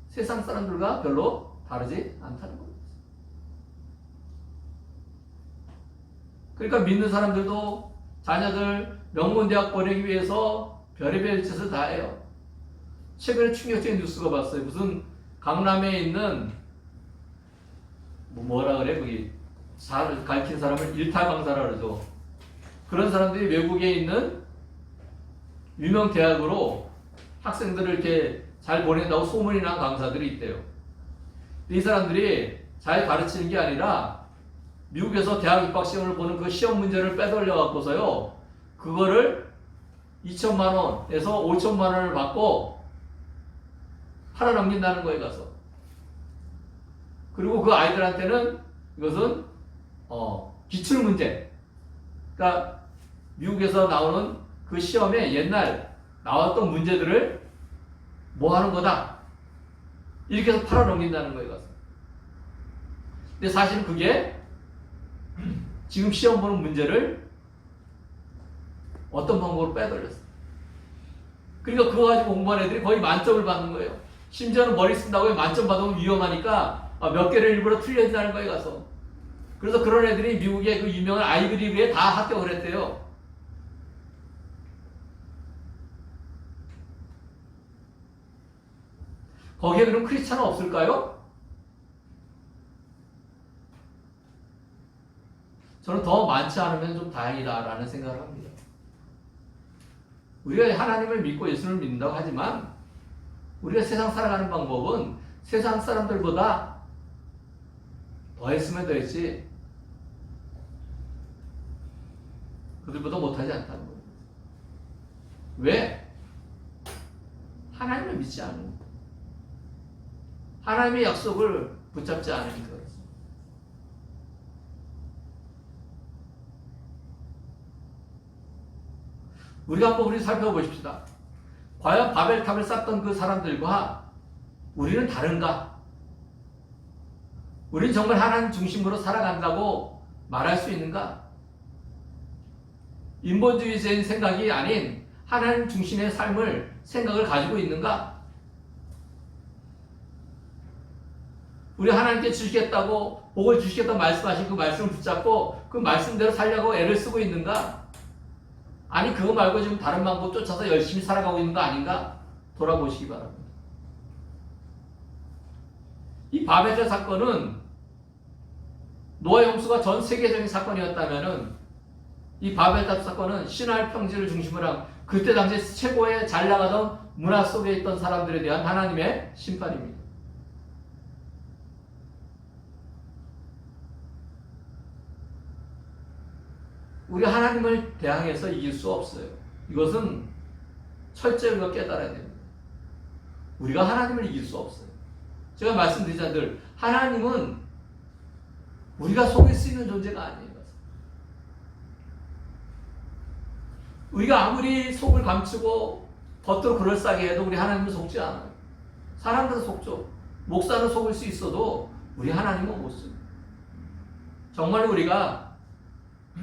세상 사람들과 별로 다르지 않다는 겁니다. 그러니까 믿는 사람들도 자녀들 명문대학 보내기 위해서 별의별 짓을 다 해요. 최근에 충격적인 뉴스가 봤어요. 무슨 강남에 있는 뭐라 그래 거기 가르친 사람을 일타강사라 그러죠. 그런 사람들이 외국에 있는 유명 대학으로 학생들을 이렇게 잘 보낸다고 소문이 난 강사들이 있대요. 이 사람들이 잘 가르치는 게 아니라 미국에서 대학 입학 시험을 보는 그 시험 문제를 빼돌려 갖고서요, 그거를 2천만 원에서 5천만 원을 받고 팔아넘긴다는 거에 가서. 그리고 그 아이들한테는 이것은 기출문제. 그러니까 미국에서 나오는 그 시험에 옛날 나왔던 문제들을 뭐 하는 거다. 이렇게 해서 팔아넘긴다는 거에 가서. 근데 사실은 그게 지금 시험 보는 문제를 어떤 방법으로 빼돌렸어. 그러니까 그거 가지고 공부한 애들이 거의 만점을 받는 거예요. 심지어는 머리 쓴다고 만점 받으면 위험하니까 몇 개를 일부러 틀려진다는 거에 가서. 그래서 그런 애들이 미국의 그 유명한 아이비리그에 다 합격을 했대요. 거기에 그럼 크리스찬은 없을까요? 저는 더 많지 않으면 좀 다행이다라는 생각을 합니다. 우리가 하나님을 믿고 예수를 믿는다고 하지만 우리가 세상 살아가는 방법은 세상 사람들보다 더했으면 더했지 그들보다 못하지 않다는 거예요. 왜? 하나님을 믿지 않은 거예요. 하나님의 약속을 붙잡지 않으니까 그렇습니다. 우리가 한번 우리 살펴보십시다. 과연 바벨탑을 쌓던 그 사람들과 우리는 다른가? 우리는 정말 하나님 중심으로 살아간다고 말할 수 있는가? 인본주의적인 생각이 아닌 하나님 중심의 생각을 가지고 있는가? 우리 하나님께 주시겠다고 복을 주시겠다고 말씀하신 그 말씀을 붙잡고 그 말씀대로 살려고 애를 쓰고 있는가? 아니 그거 말고 지금 다른 방법 쫓아서 열심히 살아가고 있는 거 아닌가? 돌아보시기 바랍니다. 이 바벨탑 사건은 노아의 홍수가 전 세계적인 사건이었다면은 이 바벨탑 사건은 신화의 평지를 중심으로 한 그때 당시 최고의 잘 나가던 문화 속에 있던 사람들에 대한 하나님의 심판입니다. 우리 하나님을 대항해서 이길 수 없어요. 이것은 철저히 우리가 깨달아야 됩니다. 우리가 하나님을 이길 수 없어요. 제가 말씀드리자 늘 하나님은 우리가 속일 수 있는 존재가 아니에요. 우리가 아무리 속을 감추고 겉으로 그럴싸하게 해도 우리 하나님은 속지 않아요. 사람들은 속죠. 목사는 속을 수 있어도 우리 하나님은 못 써요. 정말 우리가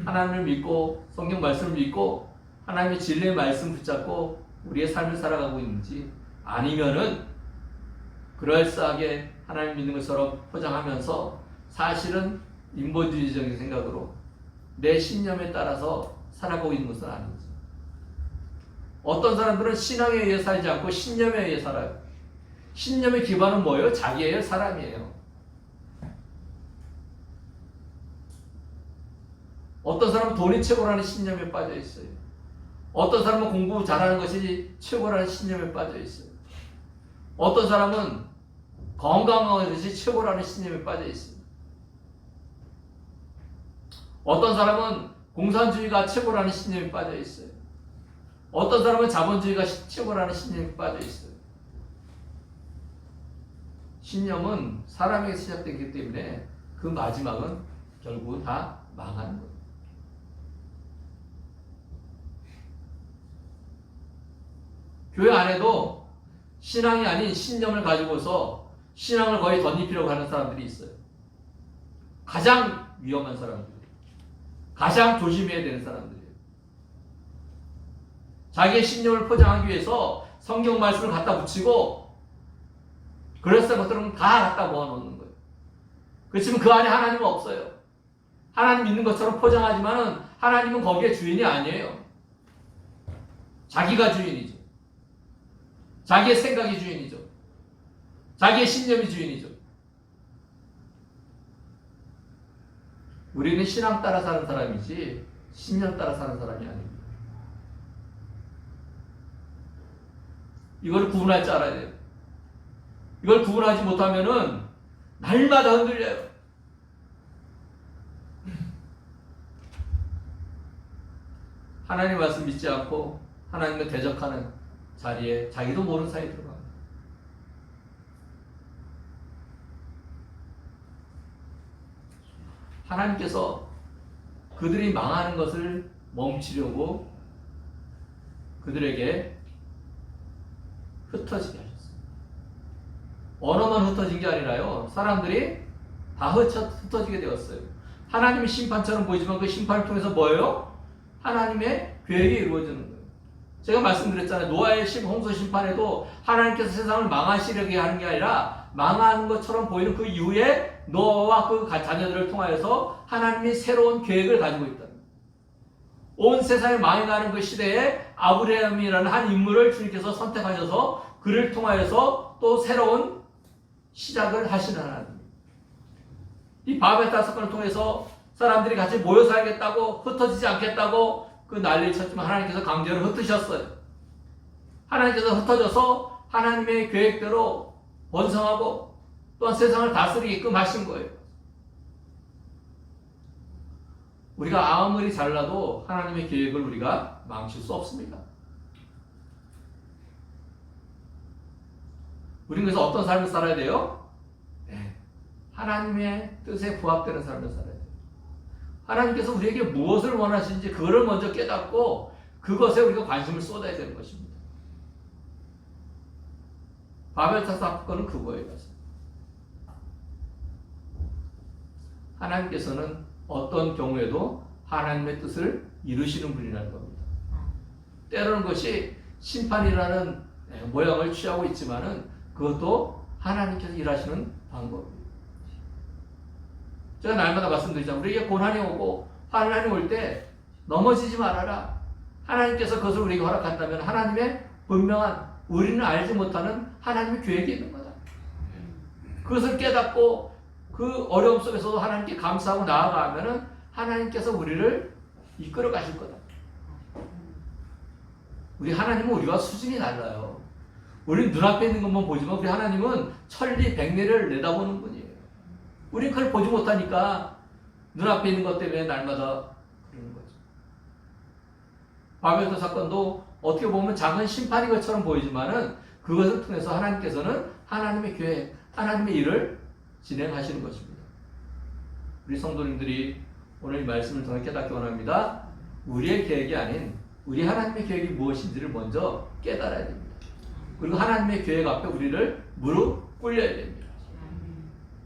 하나님을 믿고 성경 말씀을 믿고 하나님의 진리의 말씀 붙잡고 우리의 삶을 살아가고 있는지 아니면은 그럴싸하게 하나님 믿는 것처럼 포장하면서 사실은 인본주의적인 생각으로 내 신념에 따라서 살아가고 있는 것은 아닌지. 어떤 사람들은 신앙에 의해 살지 않고 신념에 의해 살아요. 신념의 기반은 뭐예요? 자기예요? 사람이에요. 어떤 사람은 돈이 최고라는 신념에 빠져 있어요. 어떤 사람은 공부 잘하는 것이 최고라는 신념에 빠져 있어요. 어떤 사람은 건강한 것이 최고라는 신념에 빠져 있어요. 어떤 사람은 공산주의가 최고라는 신념에 빠져 있어요. 어떤 사람은 자본주의가 최고라는 신념에 빠져 있어요. 신념은 사람에게 시작되기 때문에 그 마지막은 결국은 다 망하는 거예요. 교회 안에도 신앙이 아닌 신념을 가지고서 신앙을 거의 덧입히려고 하는 사람들이 있어요. 가장 위험한 사람들, 가장 조심해야 되는 사람들이에요. 자기의 신념을 포장하기 위해서 성경 말씀을 갖다 붙이고 그럴싸한 것들은 다 갖다 모아놓는 거예요. 그렇지만 그 안에 하나님은 없어요. 하나님 믿는 것처럼 포장하지만은 하나님은 거기에 주인이 아니에요. 자기가 주인이죠. 자기의 생각이 주인이죠. 자기의 신념이 주인이죠. 우리는 신앙 따라 사는 사람이지 신념 따라 사는 사람이 아닙니다. 이걸 구분할 줄 알아야 돼요. 이걸 구분하지 못하면은 날마다 흔들려요. 하나님 말씀 믿지 않고 하나님과 대적하는 자리에 자기도 모르는 사이에 들어갑니다. 하나님께서 그들이 망하는 것을 멈추려고 그들에게 흩어지게 하셨어요. 언어만 흩어진 게 아니라요, 사람들이 다 흩어지게 되었어요. 하나님의 심판처럼 보이지만 그 심판을 통해서 뭐예요? 하나님의 계획이 이루어지는 거예요. 제가 말씀드렸잖아요. 노아의 홍수 심판에도 하나님께서 세상을 망하시려게 하는 게 아니라 망하는 것처럼 보이는 그 이후에 노아와 그 자녀들을 통하여서 하나님이 새로운 계획을 가지고 있다. 온 세상이 망해가는 그 시대에 아브라함이라는 한 인물을 주님께서 선택하셔서 그를 통하여서 또 새로운 시작을 하시는 하나님. 이 바벨탑 사건을 통해서 사람들이 같이 모여 살겠다고, 흩어지지 않겠다고 그 난리를 쳤지만 하나님께서 강제로 흩으셨어요. 하나님께서 흩어져서 하나님의 계획대로 번성하고 또한 세상을 다스리게끔 하신 거예요. 우리가 아무리 잘나도 하나님의 계획을 우리가 망칠 수 없습니다. 우리는 그래서 어떤 삶을 살아야 돼요? 네. 하나님의 뜻에 부합되는 삶을 살아야 돼요. 하나님께서 우리에게 무엇을 원하시는지 그거를 먼저 깨닫고 그것에 우리가 관심을 쏟아야 되는 것입니다. 바벨탑 사건은 그거예요. 하나님께서는 어떤 경우에도 하나님의 뜻을 이루시는 분이라는 겁니다. 때로는 그것이 심판이라는 모양을 취하고 있지만은 그것도 하나님께서 일하시는 방법입니다. 제가 날마다 말씀드리잖아요. 우리에게 고난이 오고 환난이 올 때 넘어지지 말아라. 하나님께서 그것을 우리에게 허락한다면 하나님의 분명한 우리는 알지 못하는 하나님의 계획이 있는 거다. 그것을 깨닫고 그 어려움 속에서도 하나님께 감사하고 나아가면은 하나님께서 우리를 이끌어 가실 거다. 우리 하나님은 우리와 수준이 달라요. 우리는 눈앞에 있는 것만 보지만 우리 하나님은 천리 백리를 내다보는 분이에요. 우리는 그걸 보지 못하니까 눈앞에 있는 것 때문에 날마다 그러는 거죠. 바벨탑 사건도 어떻게 보면 작은 심판인 것처럼 보이지만은 그것을 통해서 하나님께서는 하나님의 계획, 하나님의 일을 진행하시는 것입니다. 우리 성도님들이 오늘 이 말씀을 통해 깨닫기 원합니다. 우리의 계획이 아닌 우리 하나님의 계획이 무엇인지를 먼저 깨달아야 됩니다. 그리고 하나님의 계획 앞에 우리를 무릎 꿇려야 됩니다.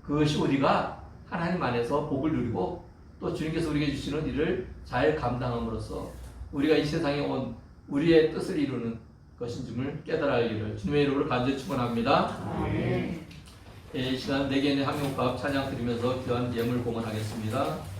그것이 우리가 하나님 안에서 복을 누리고 또 주님께서 우리에게 주시는 일을 잘 감당함으로써 우리가 이 세상에 온 우리의 뜻을 이루는 것인 줄을 깨달아 알기를 주님의 이름으로 간절히 축원합니다. 이 시간 네 개의 항용값 찬양 드리면서 귀한 예물 공헌하겠습니다.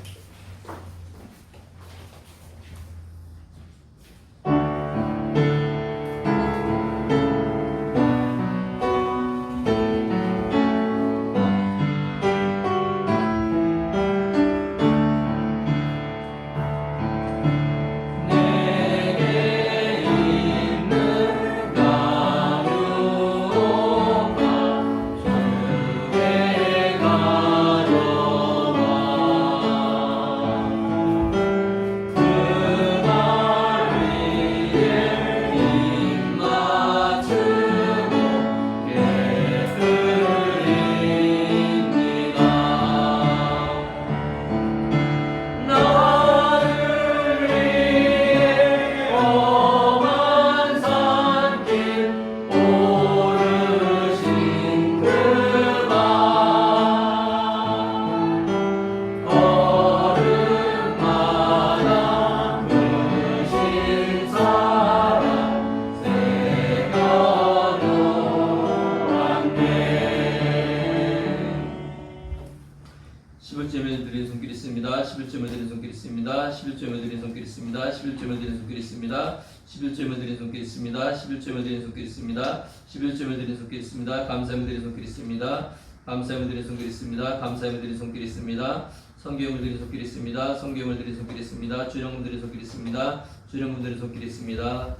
감사함을 드리는 손길이 있습니다. 감사함을 드리는 손길이 있습니다. 감사함을 드리는 손길이 있습니다. 성경을 드리는 손길이 있습니다. 성경을 드리는 손길이 있습니다. 주령문 드리는 손길이 있습니다. 주령문 드리는 손길이 있습니다.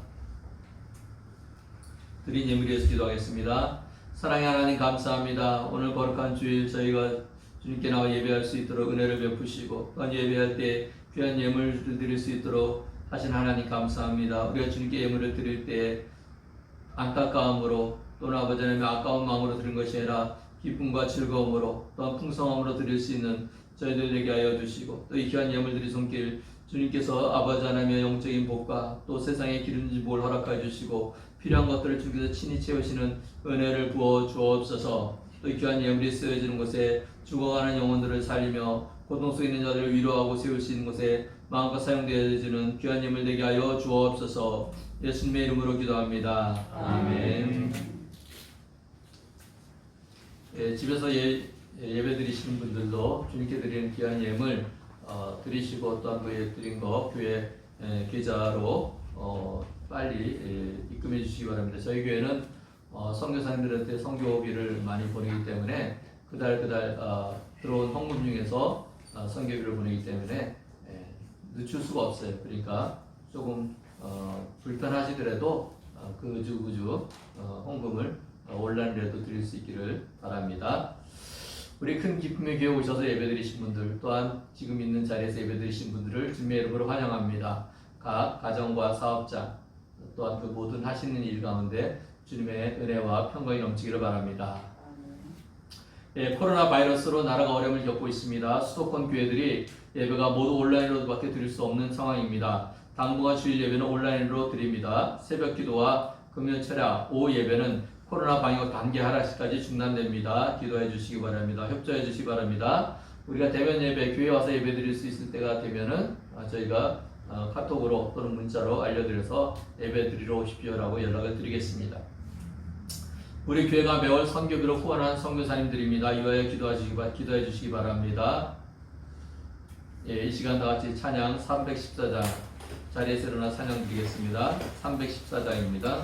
드린 예물 위해서 기도하겠습니다. 사랑의 하나님 감사합니다. 오늘 거룩한 주일 저희가 주님께 나와 예배할 수 있도록 은혜를 베푸시고 또한 예배할 때 귀한 예물을 드릴 수 있도록 하신 하나님 감사합니다. 우리가 주님께 예물을 드릴 때 안타까움으로 또는 아버지 하나님의 아까운 마음으로 드린 것이 아니라 기쁨과 즐거움으로 또한 풍성함으로 드릴 수 있는 저희들 되게 하여 주시고, 또 이 귀한 예물들이 손길 주님께서 아버지 하나님의 영적인 복과 또 세상의 기름진 복을 허락하여 주시고, 필요한 것들을 주께서 친히 채우시는 은혜를 부어 주옵소서. 또 이 귀한 예물이 쓰여지는 곳에 죽어가는 영혼들을 살리며 고통 속에 있는 자들을 위로하고 세울 수 있는 곳에 마음껏 사용되어지는 귀한 예물 되게 하여 주옵소서. 예수님의 이름으로 기도합니다. 아멘. 집에서 예배 드리시는 분들도 주님께 드리는 귀한 예물 드리시고, 또한 그 드린 거 교회 계좌로 빨리 입금해 주시기 바랍니다. 저희 교회는 선교사님들한테 선교비를 많이 보내기 때문에 그달 들어온 헌금 중에서 선교비를 보내기 때문에 늦출 수가 없어요. 그러니까 조금 불편하시더라도 그주 헌금을 온라인으로도 드릴 수 있기를 바랍니다. 우리 큰 기쁨의 교회 오셔서 예배드리신 분들, 또한 지금 있는 자리에서 예배드리신 분들을 주님의 이름으로 환영합니다. 각 가정과 사업자, 또한 그 모든 하시는 일 가운데 주님의 은혜와 평강이 넘치기를 바랍니다. 코로나 바이러스로 나라가 어려움을 겪고 있습니다. 수도권 교회들이 예배가 모두 온라인으로밖에 드릴 수 없는 상황입니다. 당분간 주일 예배는 온라인으로 드립니다. 새벽 기도와 금요 철야, 오후 예배는 코로나 방역 단계 하락시까지 중단됩니다. 기도해 주시기 바랍니다. 협조해 주시기 바랍니다. 우리가 대면 예배, 교회 와서 예배 드릴 수 있을 때가 되면은 저희가 카톡으로 또는 문자로 알려드려서 예배 드리러 오십시오라고 연락을 드리겠습니다. 우리 교회가 매월 선교비로 후원하는 선교사님들입니다. 이와에 기도해 주시기 바랍니다. 이 시간 다 같이 찬양 314장 자리에서 일어나 찬양 드리겠습니다. 314장입니다.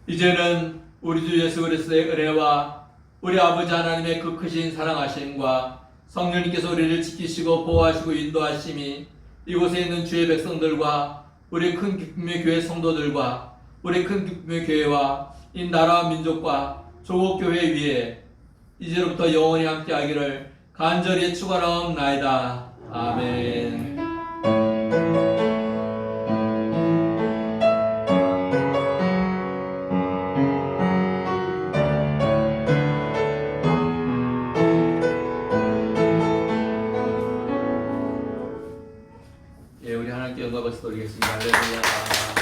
이제는 우리 주 예수 그리스도의 은혜와 우리 아버지 하나님의 그 크신 사랑하심과 성령님께서 우리를 지키시고 보호하시고 인도하심이 이곳에 있는 주의 백성들과 우리 큰 기쁨의 교회 성도들과 우리 큰 기쁨의 교회와 이 나라와 민족과 조국 교회 위에 이제로부터 영원히 함께하기를 간절히 축원하옵나이다. 아멘. 하나님께 영광을 돌리겠습니다. 할렐루야.